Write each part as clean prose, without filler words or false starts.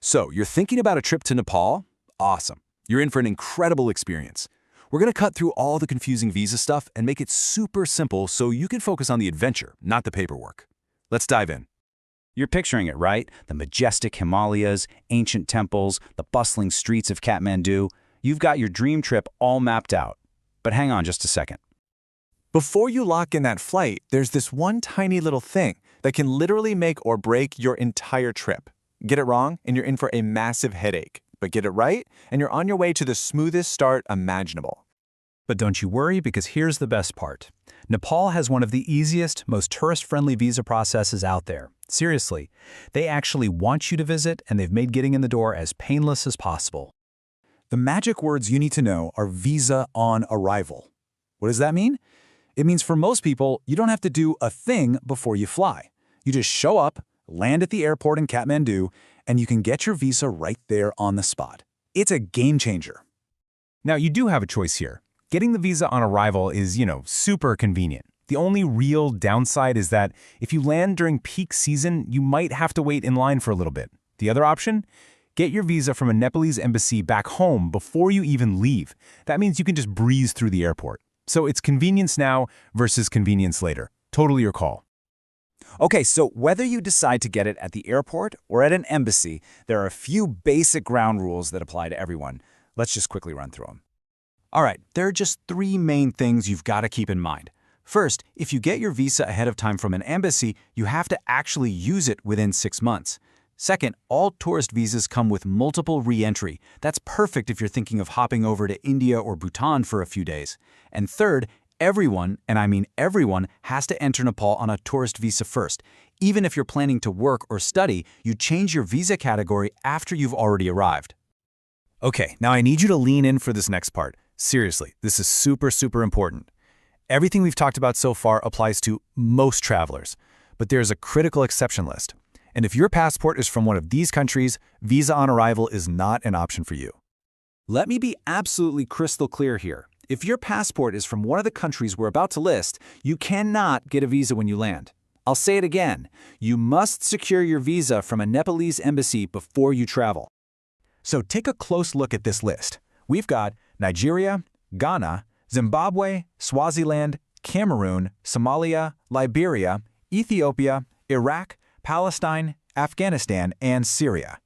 So, you're thinking about a trip to Nepal? Awesome. You're in for an incredible experience. We're going to cut through all the confusing visa stuff and make it super simple so you can focus on the adventure, not the paperwork. Let's dive in. You're picturing it, right? The majestic Himalayas, ancient temples, the bustling streets of Kathmandu. You've got your dream trip all mapped out. But hang on just a second. Before you lock in that flight, there's this one tiny little thing that can literally make or break your entire trip. Get it wrong, and you're in for a massive headache. But get it right, and you're on your way to the smoothest start imaginable. But don't you worry, because here's the best part. Nepal has one of the easiest, most tourist-friendly visa processes out there. Seriously, they actually want you to visit, and they've made getting in the door as painless as possible. The magic words you need to know are visa on arrival. What does that mean? It means for most people, you don't have to do a thing before you fly. You just show up, land at the airport in Kathmandu, and you can get your visa right there on the spot. It's a game changer. Now, you do have a choice here. Getting the visa on arrival is, super convenient. The only real downside is that if you land during peak season, you might have to wait in line for a little bit. The other option? Get your visa from a Nepalese embassy back home before you even leave. That means you can just breeze through the airport. So it's convenience now versus convenience later. Totally your call. Okay, so whether you decide to get it at the airport or at an embassy, there are a few basic ground rules that apply to everyone. Let's just quickly run through them. All right, there are just three main things you've got to keep in mind. First, if you get your visa ahead of time from an embassy, you have to actually use it within 6 months. Second, all tourist visas come with multiple re-entry. That's perfect if you're thinking of hopping over to India or Bhutan for a few days. And third, everyone, and I mean everyone, has to enter Nepal on a tourist visa first. Even if you're planning to work or study, you change your visa category after you've already arrived. Okay, now I need you to lean in for this next part. Seriously, this is super important. Everything we've talked about so far applies to most travelers, but there's a critical exception list. And if your passport is from one of these countries, visa on arrival is not an option for you. Let me be absolutely crystal clear here. If your passport is from one of the countries we're about to list, you cannot get a visa when you land. I'll say it again. You must secure your visa from a Nepalese embassy before you travel. So take a close look at this list. We've got Nigeria, Ghana, Zimbabwe, Swaziland, Cameroon, Somalia, Liberia, Ethiopia, Iraq, Palestine, Afghanistan, and Syria.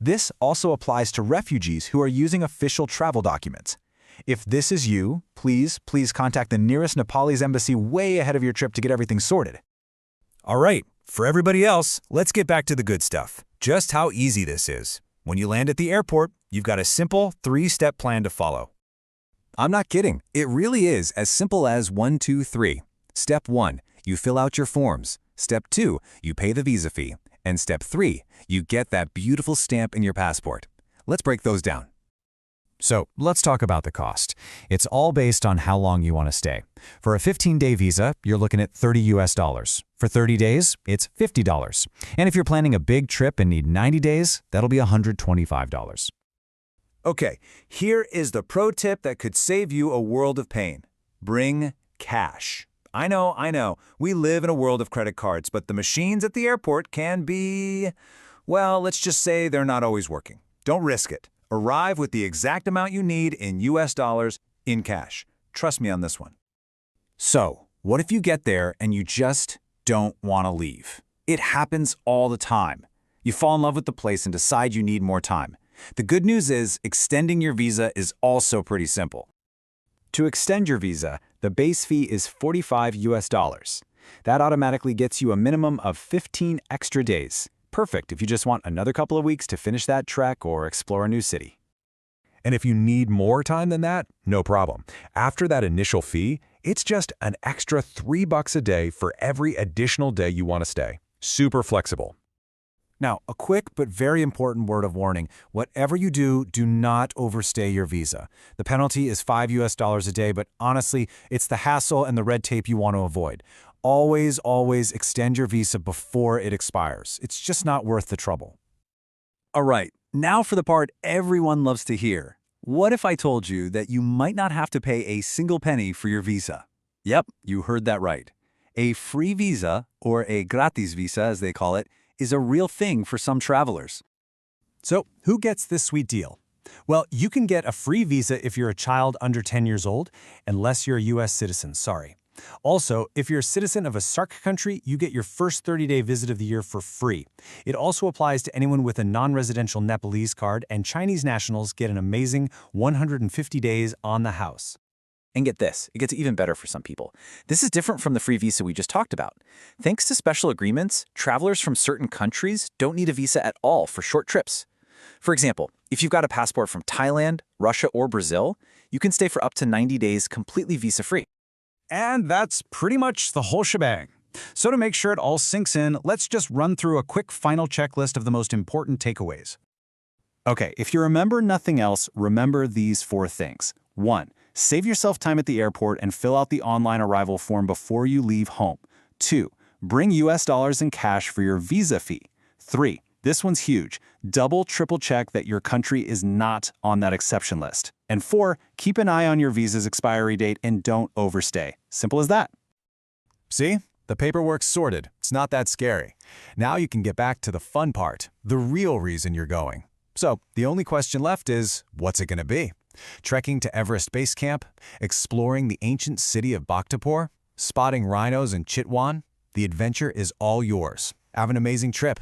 This also applies to refugees who are using official travel documents. If this is you, please contact the nearest Nepalese embassy way ahead of your trip to get everything sorted. All right, for everybody else, let's get back to the good stuff. Just how easy this is. When you land at the airport, you've got a simple 3-step plan to follow. I'm not kidding. It really is as simple as 1, 2, 3. Step 1, you fill out your forms. Step 2, you pay the visa fee. And Step 3, you get that beautiful stamp in your passport. Let's break those down. So let's talk about the cost. It's all based on how long you want to stay. For a 15-day visa, you're looking at $30. For 30 days, it's $50. And if you're planning a big trip and need 90 days, that'll be $125. Okay, here is the pro tip that could save you a world of pain. Bring cash. I know, we live in a world of credit cards, but the machines at the airport can be, well, let's just say they're not always working. Don't risk it. Arrive with the exact amount you need in US dollars in cash. Trust me on this one. So, what if you get there and you just don't want to leave? It happens all the time. You fall in love with the place and decide you need more time. The good news is extending your visa is also pretty simple. To extend your visa, the base fee is $45. That automatically gets you a minimum of 15 extra days. Perfect if you just want another couple of weeks to finish that trek or explore a new city. And if you need more time than that, no problem. After that initial fee, it's just an extra $3 a day for every additional day you want to stay. Super flexible. Now, a quick but very important word of warning. Whatever you do, do not overstay your visa. The penalty is $5 a day, but honestly, it's the hassle and the red tape you want to avoid. Always extend your visa before it expires. It's just not worth the trouble. All right, now for the part everyone loves to hear. What if I told you that you might not have to pay a single penny for your visa? Yep, you heard that right. A free visa, or a Gratis visa as they call it, is a real thing for some travelers. So, who gets this sweet deal? Well, you can get a free visa if you're a child under 10 years old, unless you're a U.S. citizen, sorry. Also, if you're a citizen of a SAARC country, you get your first 30-day visit of the year for free. It also applies to anyone with a non-residential Nepalese card, and Chinese nationals get an amazing 150 days on the house. And get this, it gets even better for some people. This is different from the free visa we just talked about. Thanks to special agreements, travelers from certain countries don't need a visa at all for short trips. For example, if you've got a passport from Thailand, Russia, or Brazil, you can stay for up to 90 days completely visa-free. And that's pretty much the whole shebang. So to make sure it all sinks in, let's just run through a quick final checklist of the most important takeaways. Okay, if you remember nothing else, remember these 4 things. 1. Save yourself time at the airport and fill out the online arrival form before you leave home. 2. Bring US dollars in cash for your visa fee. 3. This one's huge. Double, triple check that your country is not on that exception list. And 4, keep an eye on your visa's expiry date and don't overstay. Simple as that. See? The paperwork's sorted. It's not that scary. Now you can get back to the fun part, the real reason you're going. So, the only question left is, what's it going to be? Trekking to Everest Base Camp? Exploring the ancient city of Bhaktapur? Spotting rhinos in Chitwan? The adventure is all yours. Have an amazing trip,